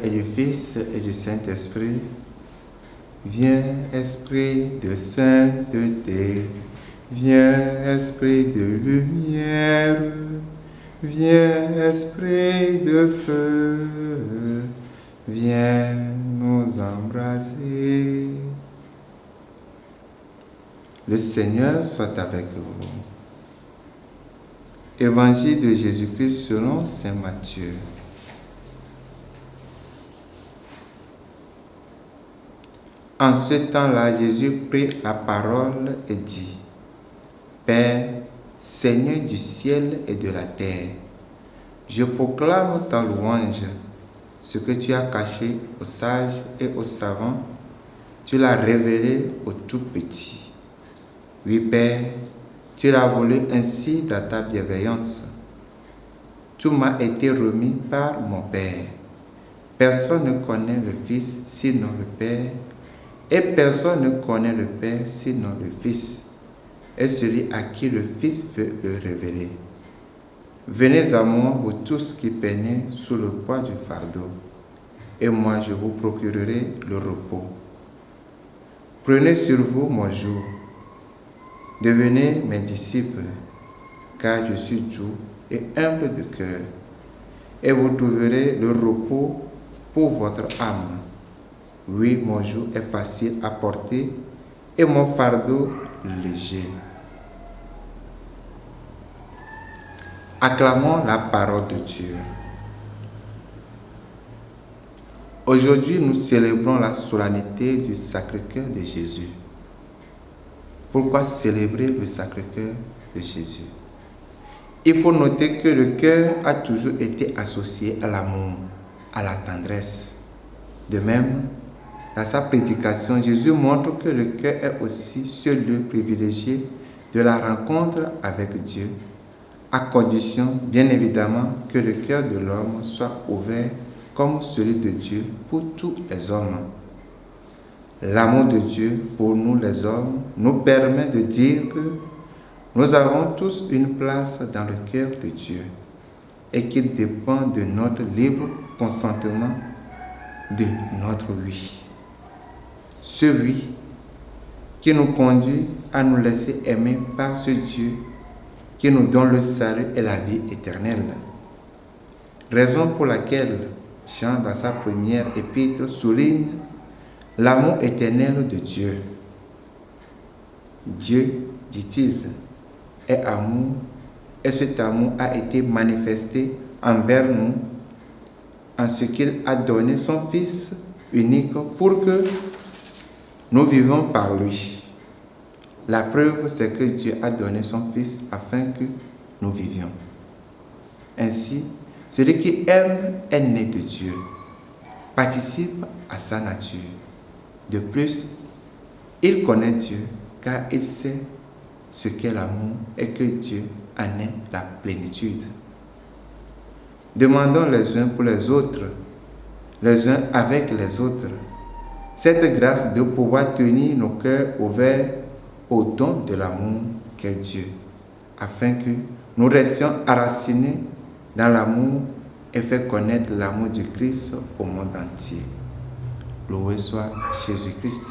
et du Fils et du Saint-Esprit. Viens, Esprit de sainteté, viens, Esprit de lumière, viens, Esprit de feu, viens nous embraser. Le Seigneur soit avec vous. Évangile de Jésus-Christ selon saint Matthieu. En ce temps-là, Jésus prit la parole et dit: Père, Seigneur du ciel et de la terre, je proclame ta louange. Ce que tu as caché aux sages et aux savants, tu l'as révélé aux tout petits. Oui, Père, tu l'as voulu ainsi dans ta bienveillance. Tout m'a été remis par mon Père. Personne ne connaît le Fils sinon le Père, et personne ne connaît le Père sinon le Fils, et celui à qui le Fils veut le révéler. Venez à moi, vous tous qui peinez sous le poids du fardeau, et moi je vous procurerai le repos. Prenez sur vous mon joug, devenez mes disciples, car je suis doux et humble de cœur, et vous trouverez le repos pour votre âme. Oui, mon joug est facile à porter et mon fardeau léger. Acclamons la parole de Dieu. Aujourd'hui, nous célébrons la solennité du Sacré-Cœur de Jésus. Pourquoi célébrer le Sacré-Cœur de Jésus? Il faut noter que le cœur a toujours été associé à l'amour, à la tendresse. De même, dans sa prédication, Jésus montre que le cœur est aussi ce lieu privilégié de la rencontre avec Dieu, à condition, bien évidemment, que le cœur de l'homme soit ouvert comme celui de Dieu pour tous les hommes. L'amour de Dieu pour nous les hommes nous permet de dire que nous avons tous une place dans le cœur de Dieu et qu'il dépend de notre libre consentement, de notre oui. Ce oui qui nous conduit à nous laisser aimer par ce Dieu qui nous donne le salut et la vie éternelle. Raison pour laquelle Jean, dans sa première épître, souligne l'amour éternel de Dieu. Dieu, dit-il, est amour, et cet amour a été manifesté envers nous en ce qu'il a donné son Fils unique pour que nous vivons par lui. La preuve, c'est que Dieu a donné son Fils afin que nous vivions. Ainsi, celui qui aime est né de Dieu, participe à sa nature. De plus, il connaît Dieu car il sait ce qu'est l'amour et que Dieu en est la plénitude. Demandons les uns pour les autres, les uns avec les autres, cette grâce de pouvoir tenir nos cœurs ouverts au don de l'amour qu'est Dieu, afin que nous restions enracinés dans l'amour et faire connaître l'amour du Christ au monde entier. Loué soit Jésus-Christ.